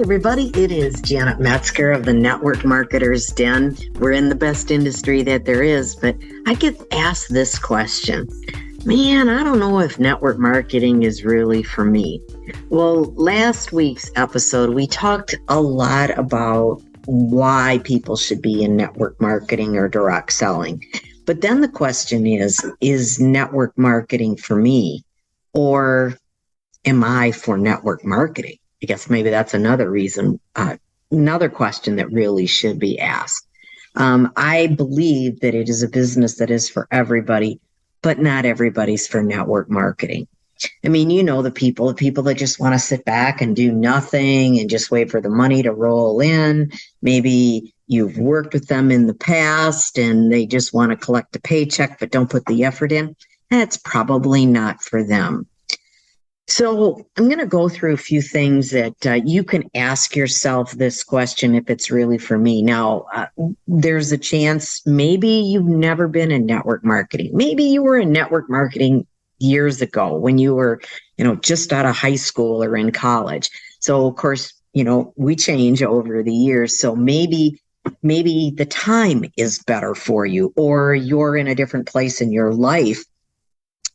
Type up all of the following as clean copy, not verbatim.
everybody. It is Janet Metzger of the Network Marketer's Den. We're in the best industry that there is, but I get asked this question. Man, I don't know if network marketing is really for me. Well, last week's episode, we talked a lot about why people should be in network marketing or direct selling. But then the question is network marketing for me, or am I for network marketing? I guess maybe that's another reason, another question that really should be asked. I believe that it is a business that is for everybody, but not everybody's for network marketing. I mean, you know, the people that just want to sit back and do nothing and just wait for the money to roll in. Maybe you've worked with them in the past and they just want to collect a paycheck, but don't put the effort in. That's probably not for them. So I'm going to go through a few things that you can ask yourself this question if it's really for me. Now, there's a chance maybe you've never been in network marketing. Maybe you were in network marketing years ago when you were, just out of high school or in college. So, of course, we change over the years. So maybe the time is better for you, or you're in a different place in your life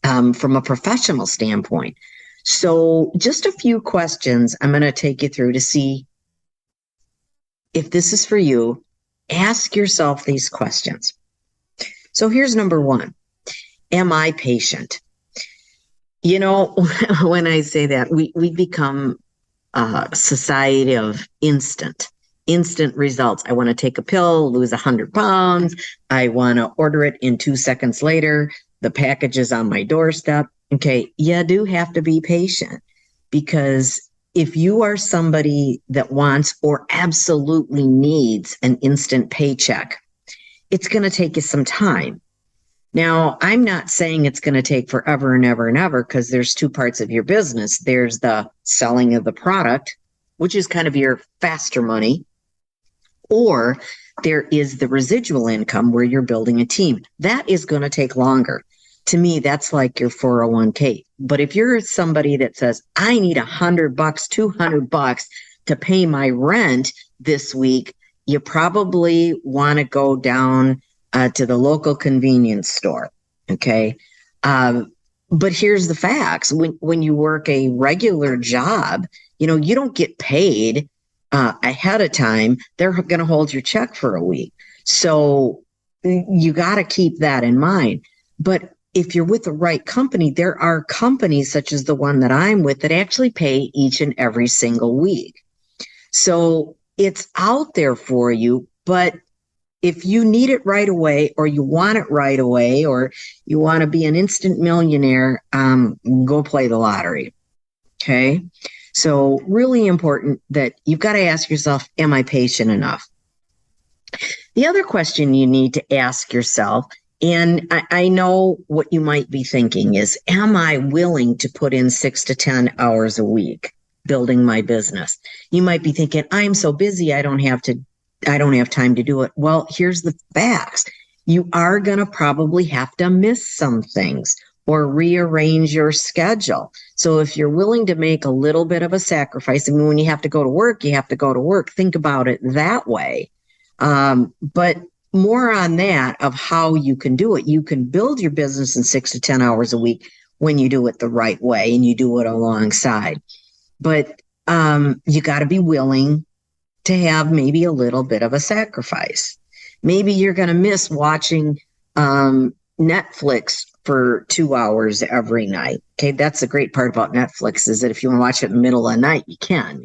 from a professional standpoint. So just a few questions I'm going to take you through to see if this is for you. Ask yourself these questions. So here's number one. Am I patient? When I say that, we become a society of instant results. I want to take a pill, lose 100 pounds. I want to order it in 2 seconds later. The package is on my doorstep. Okay, you do have to be patient, because if you are somebody that wants or absolutely needs an instant paycheck, it's going to take you some time. Now, I'm not saying it's going to take forever and ever and ever, because there's two parts of your business. There's the selling of the product, which is kind of your faster money, or there is the residual income where you're building a team. That is going to take longer. To me, that's like your 401k. But if you're somebody that says, I need $100, $200 to pay my rent this week, you probably want to go down to the local convenience store. Okay. But here's the facts. When you work a regular job, you don't get paid ahead of time. They're going to hold your check for a week. So you got to keep that in mind. But if you're with the right company, there are companies such as the one that I'm with that actually pay each and every single week. So it's out there for you. But if you need it right away, or you want it right away, or you want to be an instant millionaire, go play the lottery. Okay. So really important that you've got to ask yourself, am I patient enough? The other question you need to ask yourself, and I know what you might be thinking is, am I willing to put in 6 to 10 hours a week building my business? You might be thinking, I'm so busy, I don't have time to do it. Well, here's the facts. You are going to probably have to miss some things or rearrange your schedule. So if you're willing to make a little bit of a sacrifice, when you have to go to work, you have to go to work. Think about it that way. But more on that of how you can do it. You can build your business in 6 to 10 hours a week when you do it the right way and you do it alongside. But you got to be willing to have maybe a little bit of a sacrifice. Maybe you're going to miss watching Netflix for 2 hours every night. Okay, that's the great part about Netflix, is that if you want to watch it in the middle of the night, you can,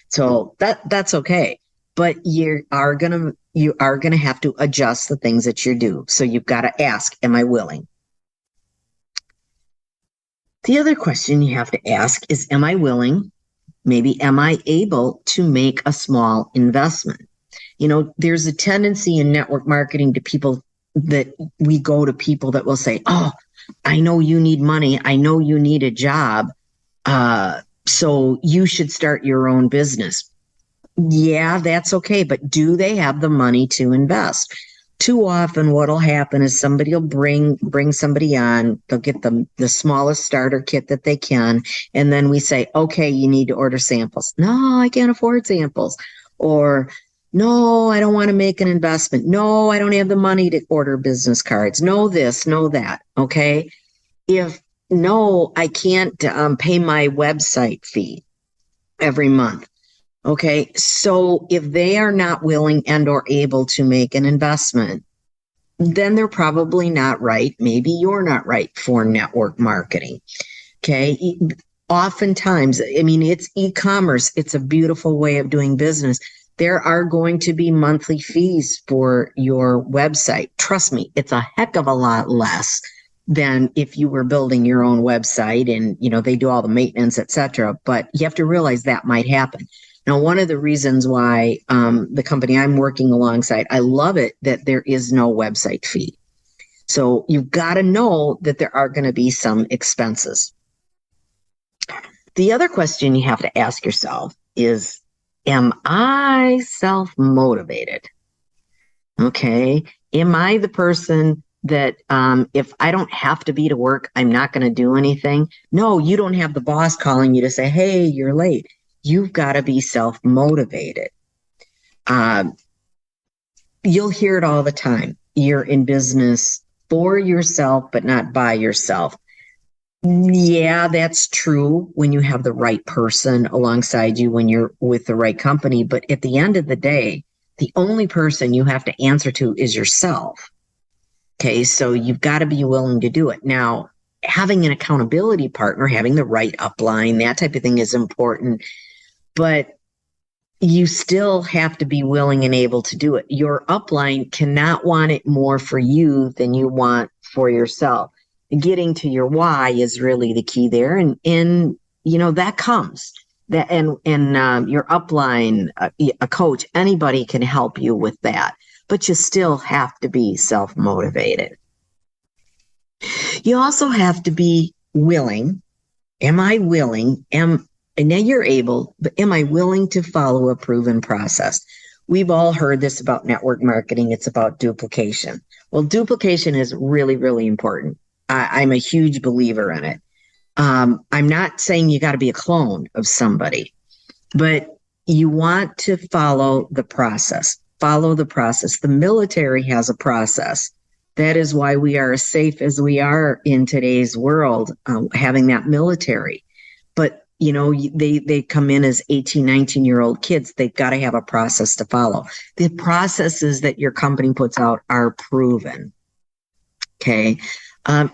So that's okay. But you are going to have to adjust the things that you do. So you've got to ask, am I willing? The other question you have to ask is, am I willing? Maybe, am I able to make a small investment? There's a tendency in network marketing to people that we go to people that will say, oh, I know you need money. I know you need a job. So you should start your own business. Yeah, that's okay. But do they have the money to invest? too often what'll happen is somebody will bring somebody on, they'll get the smallest starter kit that they can, and then we say, okay, you need to order samples. No, I can't afford samples. Or no, I don't want to make an investment. No, I don't have the money to order business cards. No this, no that. Okay. If no, I can't pay my website fee every month. Okay. So if they are not willing and or able to make an investment, then they're probably not right. Maybe you're not right for network marketing. Okay. Oftentimes, I mean, it's e-commerce. It's a beautiful way of doing business. There are going to be monthly fees for your website. Trust me, it's a heck of a lot less than if you were building your own website and, you know, they do all the maintenance, etc. But you have to realize that might happen. Now, one of the reasons why the company I'm working alongside, I love it that there is no website fee. So you've got to know that there are going to be some expenses. The other question you have to ask yourself is, am I self-motivated? Okay. Am I the person that if I don't have to be to work, I'm not going to do anything? No, you don't have the boss calling you to say, hey, you're late. You've got to be self-motivated. You'll hear it all the time. You're in business for yourself, but not by yourself. Yeah, that's true when you have the right person alongside you, when you're with the right company. But at the end of the day, the only person you have to answer to is yourself. Okay, so you've got to be willing to do it. Now, having an accountability partner, having the right upline, that type of thing is important. But you still have to be willing and able to do it. Your upline cannot want it more for you than you want for yourself. Getting to your why is really the key there. And you know, that comes that, and your upline, a coach, anybody can help you with that, but you still have to be self-motivated. You also have to be willing. Am I willing? And now you're able, but am I willing to follow a proven process? We've all heard this about network marketing. It's about duplication. Well, duplication is really, really important. I'm a huge believer in it. I'm not saying you got to be a clone of somebody, but you want to follow the process. Follow the process. The military has a process. That is why we are as safe as we are in today's world, having that military. But, you know, they come in as 18, 19-year-old kids. They've got to have a process to follow. The processes that your company puts out are proven. Okay.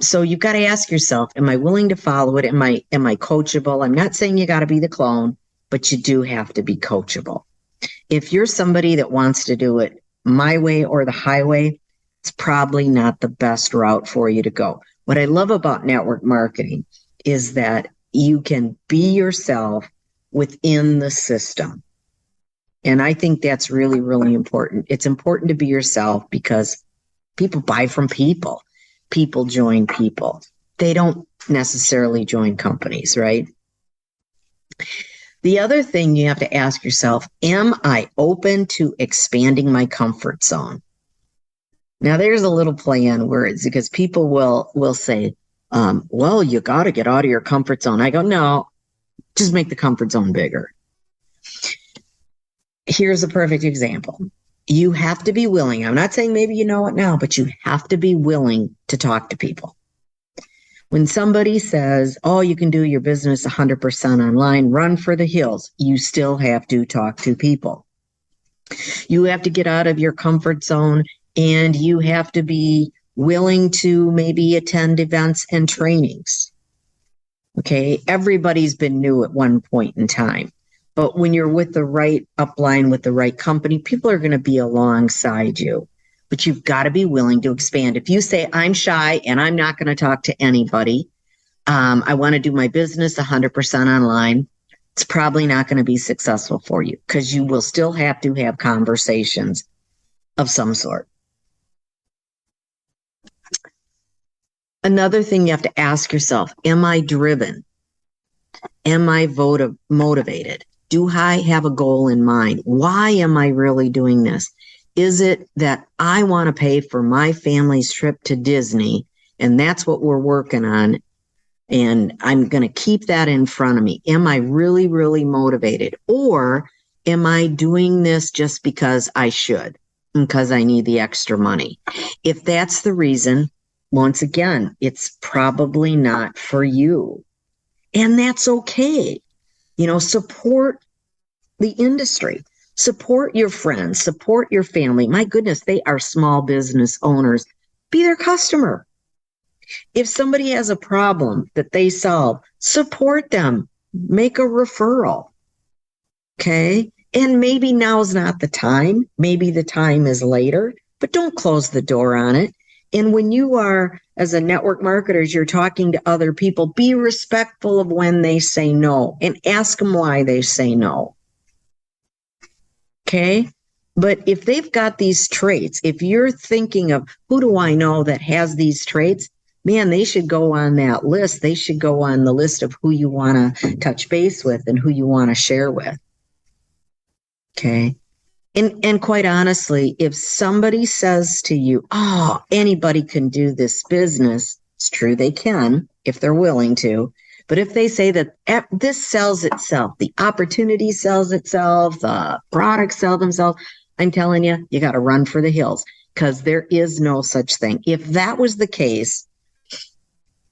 So you've got to ask yourself, am I willing to follow it? Am I coachable? I'm not saying you got to be the clone, but you do have to be coachable. If you're somebody that wants to do it my way or the highway, it's probably not the best route for you to go. What I love about network marketing is that you can be yourself within the system. And I think that's really, really important. It's important to be yourself because people buy from people. People join people. They don't necessarily join companies, right? The other thing you have to ask yourself, am I open to expanding my comfort zone? Now, there's a little play on words because people will say, well, you got to get out of your comfort zone. I go, no, just make the comfort zone bigger. Here's a perfect example. You have to be willing. I'm not saying maybe you know it now, but you have to be willing to talk to people. When somebody says, oh, you can do your business 100% online, run for the hills, you still have to talk to people. You have to get out of your comfort zone and you have to be willing to maybe attend events and trainings. Okay, everybody's been new at one point in time. But when you're with the right upline, with the right company, people are going to be alongside you. But you've got to be willing to expand. If you say, I'm shy and I'm not going to talk to anybody, I want to do my business 100% online, it's probably not going to be successful for you because you will still have to have conversations of some sort. Another thing you have to ask yourself, am I driven? Am I motivated? Do I have a goal in mind? Why am I really doing this? Is it that I want to pay for my family's trip to Disney, and that's what we're working on, and I'm going to keep that in front of me? Am I really, really motivated? Or am I doing this just because I should, because I need the extra money? If that's the reason, once again, it's probably not for you. And that's okay. Support the industry, support your friends, support your family. My goodness, they are small business owners. Be their customer. If somebody has a problem that they solve, support them, make a referral. Okay. And maybe now's not the time. Maybe the time is later, but don't close the door on it. And when you are, as a network marketer, you're talking to other people, be respectful of when they say no and ask them why they say no. Okay. But if they've got these traits, if you're thinking of who do I know that has these traits, man, they should go on that list. They should go on the list of who you want to touch base with and who you want to share with. Okay. And quite honestly, if somebody says to you, oh, anybody can do this business, it's true, they can if they're willing to. But if they say that this sells itself, the opportunity sells itself, the products sell themselves, I'm telling you, you got to run for the hills, because there is no such thing. If that was the case,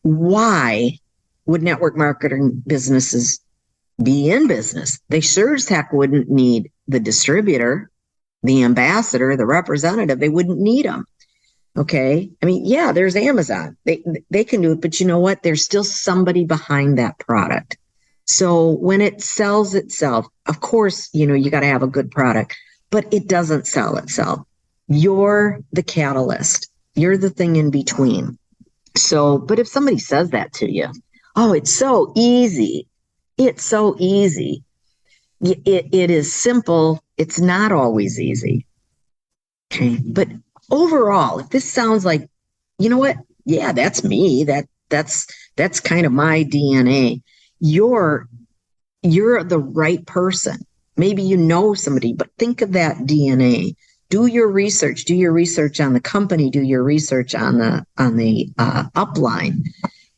why would network marketing businesses be in business? They sure as heck wouldn't need the distributor, the ambassador, the representative. They wouldn't need them. Okay. I mean, yeah, there's Amazon. They can do it, but you know what? There's still somebody behind that product. So when it sells itself, of course, you got to have a good product, but it doesn't sell itself. You're the catalyst. You're the thing in between. So, but if somebody says that to you, oh, it's so easy. It's so easy. It is simple. It's not always easy. Okay. But overall, if this sounds like, you know what? Yeah, that's me. That's kind of my DNA. You're the right person. Maybe you know somebody, but think of that DNA. Do your research. Do your research on the company. Do your research on the upline.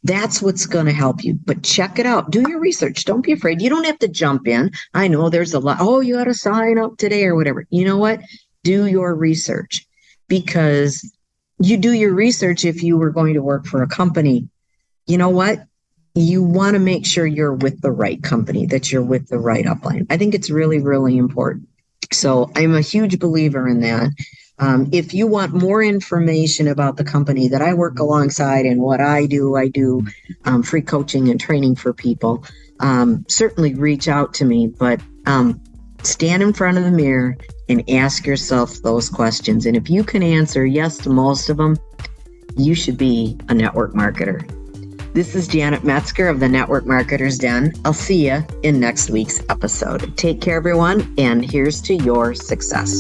That's what's going to help you. But check it out. Do your research. Don't be afraid. You don't have to jump in. I know there's a lot. Oh, you got to sign up today or whatever. You know what? Do your research, because you do your research if you were going to work for a company. You know what? You want to make sure you're with the right company, that you're with the right upline. I think it's really, really important. So I'm a huge believer in that. If you want more information about the company that I work alongside and what I do free coaching and training for people. Certainly reach out to me, but stand in front of the mirror and ask yourself those questions. And if you can answer yes to most of them, you should be a network marketer. This is Janet Metzger of the Network Marketer's Den. I'll see you in next week's episode. Take care, everyone, and here's to your success.